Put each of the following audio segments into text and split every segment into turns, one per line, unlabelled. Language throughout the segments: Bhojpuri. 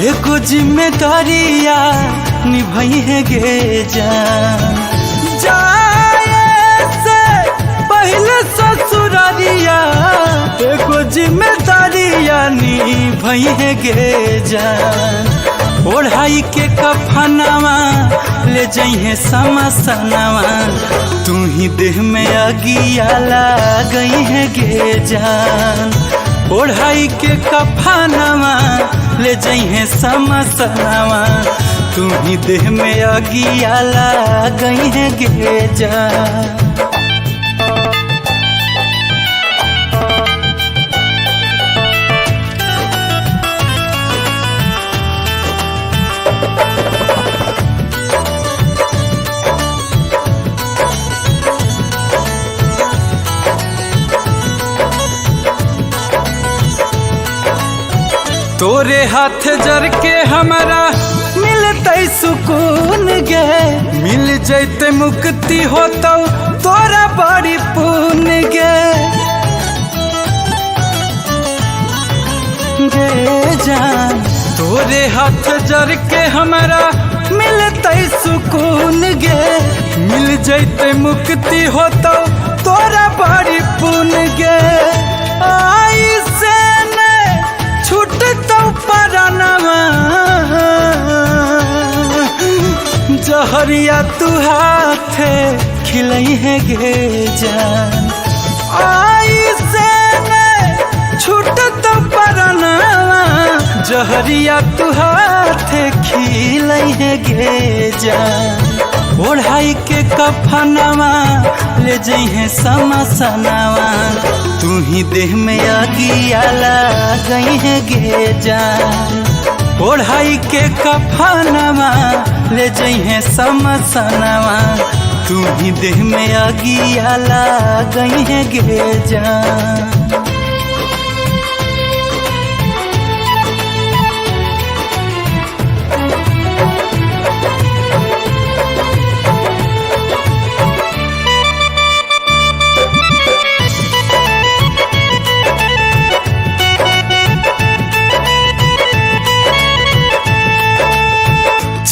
एको जिम्मेदारिया निभाई है गे जान। जाए से पहले ससुरारिया एको जिम्मेदारिया निभाई है गे जान। ओढ़ाई के कफनवा ले जइहे समसनवा तू ही देह में अगिया गई है गे जान। ओढ़ाई के कफनवा ले जइहे समसनवा तू ही देह में अगिया गई है गे जान। तोरे हाथ जर के हमारा मिलते सुकून गे। मिल जैते मुक्ति होता तोरा बड़ी पुण्य गे। गे जान तोरे हाथ जर के हमारा मिलते सुकून गे। मिल जैते मुक्ति होता तोरा बड़ी पुण्य गे। आई से छूट तो परनवा जहरिया तू हाथे खिलई है गे जान। आई से छूट तो परनवा जहरिया तू हाथे खिलई है गे जान। ओढ़ाई के कफनवा ले जइहे समसनवा तू ही देह में अगिया गई है गे जान। ओढ़ाई के कफनवा ले जइहे समसनवा तू ही देह में अगिया गई है गे जान।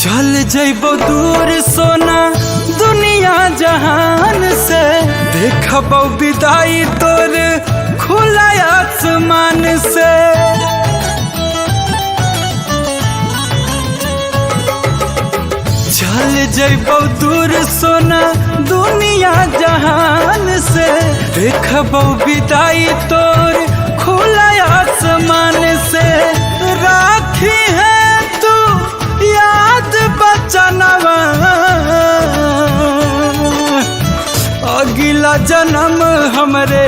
चल जइबो दूर सोना दुनिया जहान से। देखबो विदाई तोर खुला आसमान से। चल जइबो दूर सोना दुनिया जहान से। देखबो विदाई तोर खुला आसमान से। राखी है याद बचनवा अगला जन्म हमरे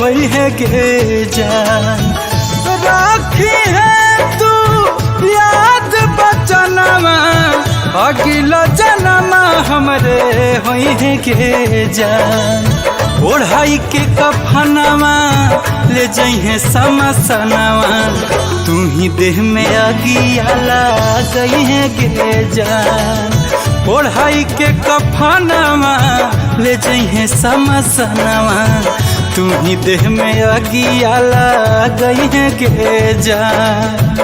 होई है गे जान। राखी है तू याद बचनवा अगला जन्म हमरे होई है गे जान। ओढ़ाई के कफनवा ले जइहे समसनवा तू ही देह में अगिया गई है गे जान। ओढ़ाई के कफनवा ले जइहे समसनवा तू ही देह में अगिया गई है गे जान।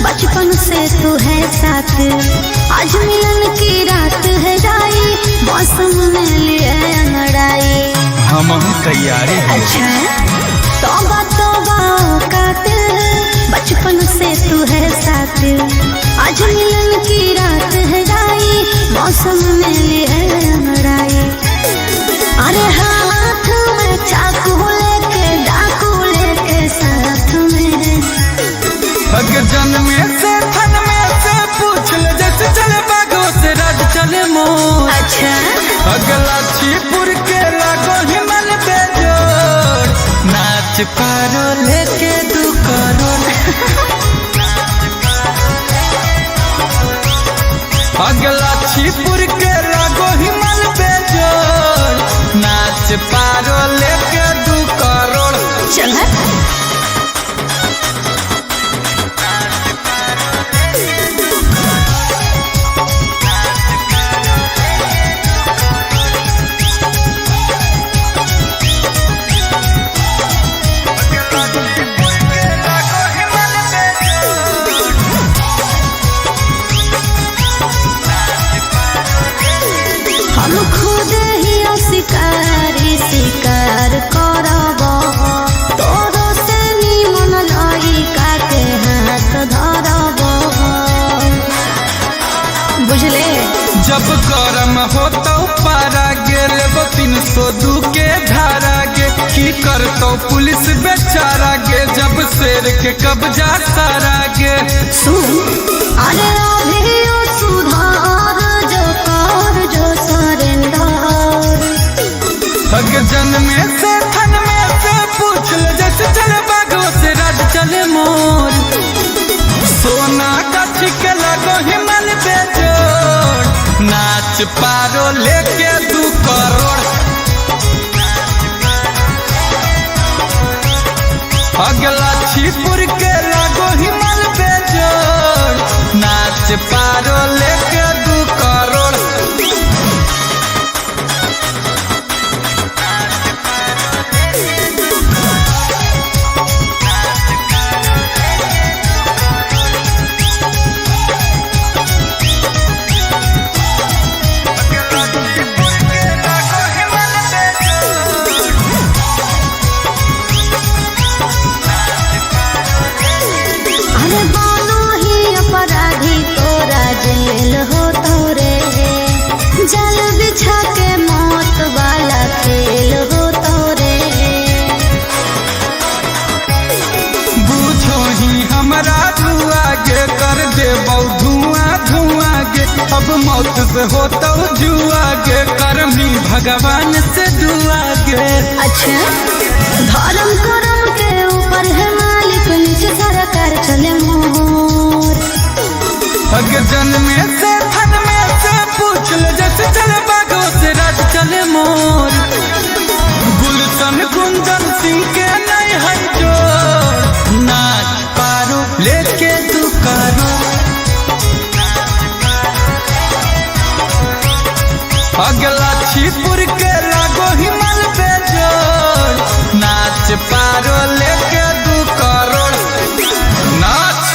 बचपन से तू है साथ, आज मिलन की रात है जाई, मौसम में लिए अंगड़ाई।
हम तैयारी है।
अच्छा तौबा तौबा कातिल, बचपन से तू है साथ, आज मिलन की रात है जाई, मौसम में लिए अंगड़ाई। अरे हाथ में चाकू लेके डाकू लेके साथ में,
अगर जन्म से थन में से पूछ ले, जैसे चले बागों से राज चले मोर।
अच्छा
अगला छीपुर के लागो हिमल पे पारो लेके 2 करोड़ अगला छिपुर के लागो हिमाल पे जोर नाच पारो लेके 2 करोड़
चल हम खुद ही शिकार करब तोरो से निमन लड़का के हाथ धरब बुझले।
जब गरम होता पारा गेल 302 के धारा गे की करतो पुलिस बेचारा गे जब शेर के कब्जा सारा गे
सुन अरे अभी सुधार जो कर जो सरेंदर
हग जन्मे से थन में से पूछ ले जैसे चले बागो से राज चले मोर सोना का छिके लगो हिमाल पे जोड़ नाच पारो लेके 2 करोड़ अगला छिपुर के लगो हिमाल पे जोड़ नाच पारो लेके 2 करोड़
अरे बानो ही अपराधी तोरा जेल हो तोरे जल बिछा के मौत वाला खेल हो तोरे
बूझो ही हमरा आगे कर दे धुआं गे अब मौत से होता जुआ गे करमी भगवान से दुआ गे।
अच्छा धर्म करम के ऊपर है मालिक नीचे सरकार चले मोर
हग जन्मे से थन में से पूछ ले जैसे चले बागो से राज चले मोर गुलशन कुंदन सिंह के नहीं है जोर नाच पारो लेके 2 करोड़ अगला छिपुर के लागो हिमाल पे जोड़ नाच पारो लेके 2 करोड़ नाच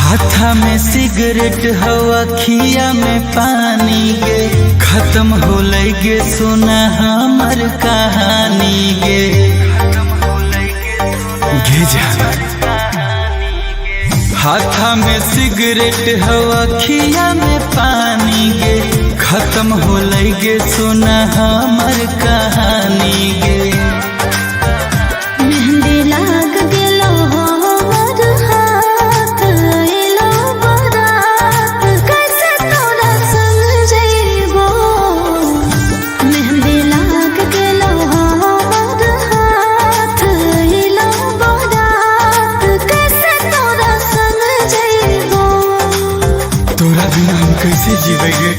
हाथा में सिगरेट हवा खिया में पानी गे खत्म हो गे सुना हमर कहानी गे जा हाथा में सिगरेट हवा खिया में पानी गे खत्म हो गे सुना हमर कहानी गे
मेहंदी लाग गेलो हमर हाथ एलो बारात कैसे तोरा संग जइबो मेहंदी लाग गेलो हमर हाथ एलो बारात कैसे तोरा संग जइबो
तोरा बिना हम कैसे जीवेंगे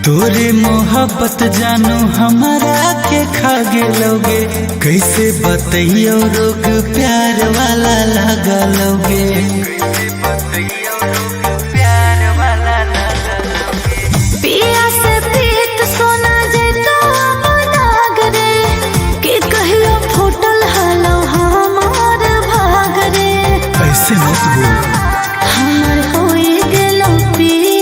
तोरे मोहब्बत जानू हमारा के खा गेलोगे कैसे बतैयो रोग प्यार वाला लगलोगे
पिया से पीत सोना जे तो दाग रे कि कहियो फुटल हलो हमार भाग रे
ऐसे मत बोल
हमर होई गेलो पिया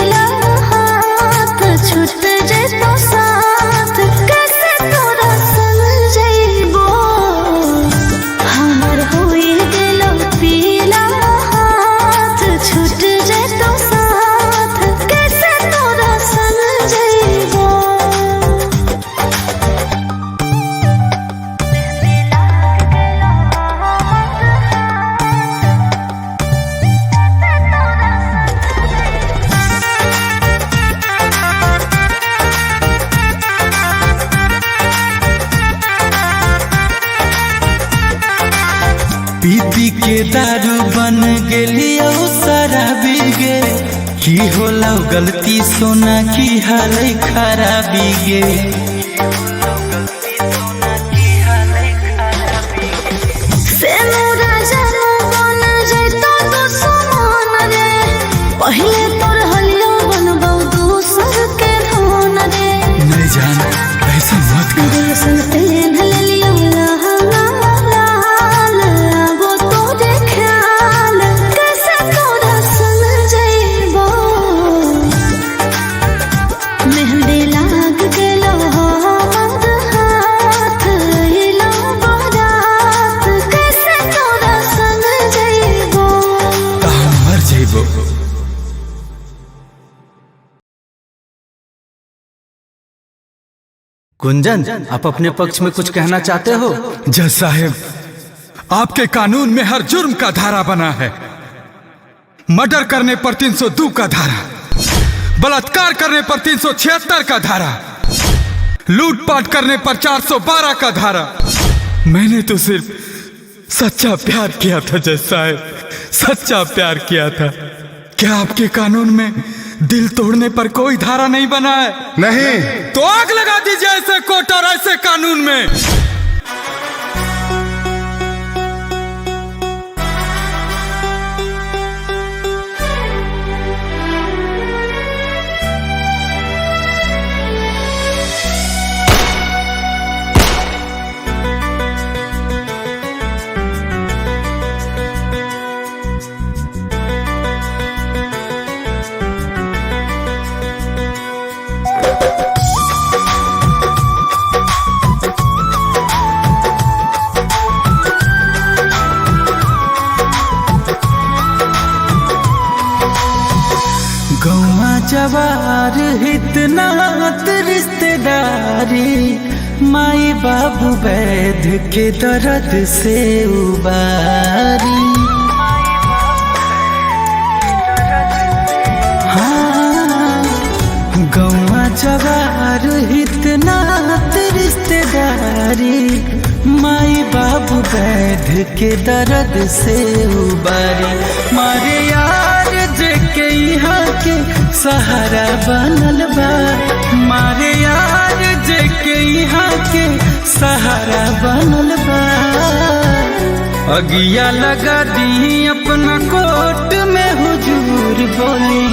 के दारू बन गेली शराबी गे, की होला गलती सोना की हाल खराबी गे।
पहले तोर हलिया बनबौ दूसर के धोन रे।
नहीं जान ऐसा मत कर।
दिल तेन लियो लाल वो तोरे ख्याल कैसे तोरा समझैबो। मेहंदी लाग गेलो हमर हाथ इलो बारात कैसे तोरा समझैबो।
मर जइबो।
गुंजन, आप अपने पक्ष में कुछ कहना चाहते हो?
जज साहब, आपके कानून में हर जुर्म का धारा बना है। मर्डर करने पर 302 का धारा, बलात्कार करने पर 376 का धारा, लूटपाट करने पर 412 का धारा। मैंने तो सिर्फ सच्चा प्यार किया था जज साहब, सच्चा प्यार किया था। क्या आपके कानून में दिल तोड़ने पर कोई धारा नहीं बना है?
नहीं।
तो आग लगा दीजिए ऐसे कोर्ट और ऐसे कानून में। जवार हितनात रिश्तेदारी, माई बाबू वैध के दर्द से उबारी। हाँ, गौवा जवार हितनात रिश्तेदारी, माई बाबू वैध के दर्द से उबारी। मारे यार जेके यहाँ के सहारा बनल बा, मारे यार जेके यहाँ के सहारा बनल बा। अगिया लगा दी अपना कोर्ट में हुजूर बोली,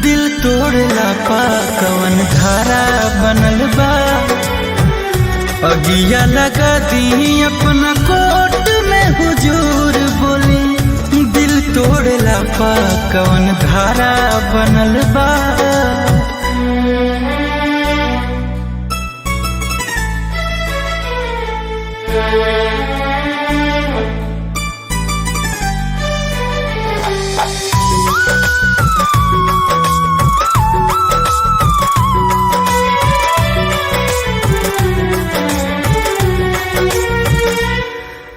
दिल तोड़ला पा कवन धारा बनल बा। अगिया लगा दी अपना कोर्ट में हुजूर बोली, दिल तोड़ला पा कवन धारा बनल बा।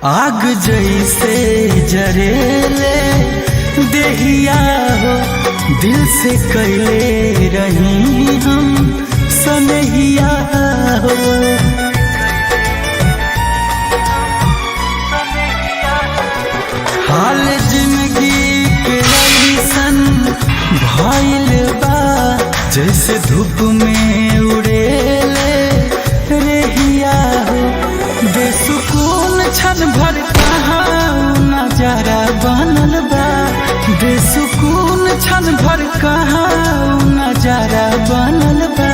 आग जैसे जरेले देहिया हो, दिल से कैले रही हम सनहिया हो। हाल जिंदगी के ऐसन भइल बा, जैसे धूप में उड़ेले रेहिया हो। बेसुकून क्षण भर कहाँ नजारा बनल बा, बेसुकून क्षण भर कहाँ नजारा बनल बा।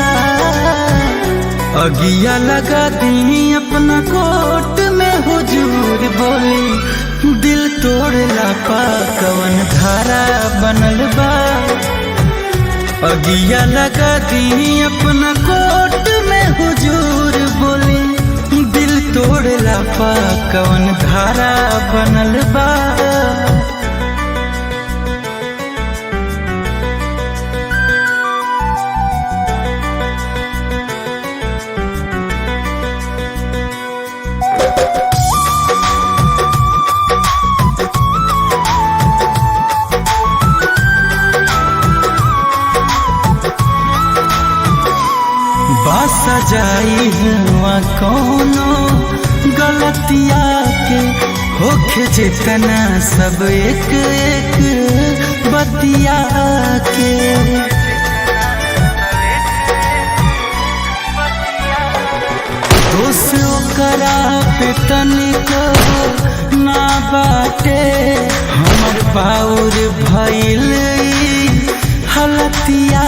अगिया लगा दी अपना कोर्ट में हुजूर बोली, दिल तोड़ला पा कवन धारा बनल बा। अगिया लगा दी अपना कोर्ट में हुजूर बोली, दिल तोड़ला पा कवन धारा बनल बा। सजाई हुआ कोनो गलतिया के होखे जितना सब एक एक बतिया के। दोष ओकरा पे तनिको ना बाटे, हमर बाउर भइल हलतिया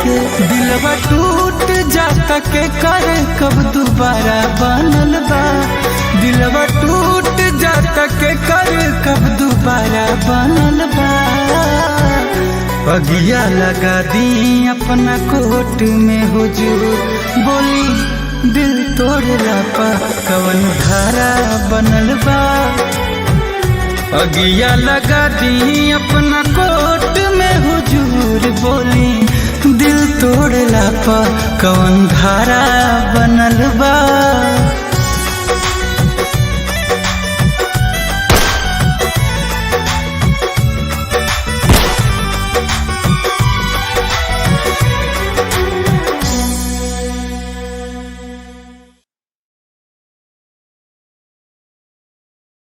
के। दिलवा टूट जाता के कर कब दोबारा बनल बा, दिलवा टूट जाता के कर कब दोबारा बनल बा। पगिया लगा दी अपना कोट में हुजूर, बोली दिल तोड़ला पा कवन धारा बनल बा। अगिया लगा दी अपना कोट में हुजूर, बोली दिल तोड़ला पा कवन धारा बनल बा।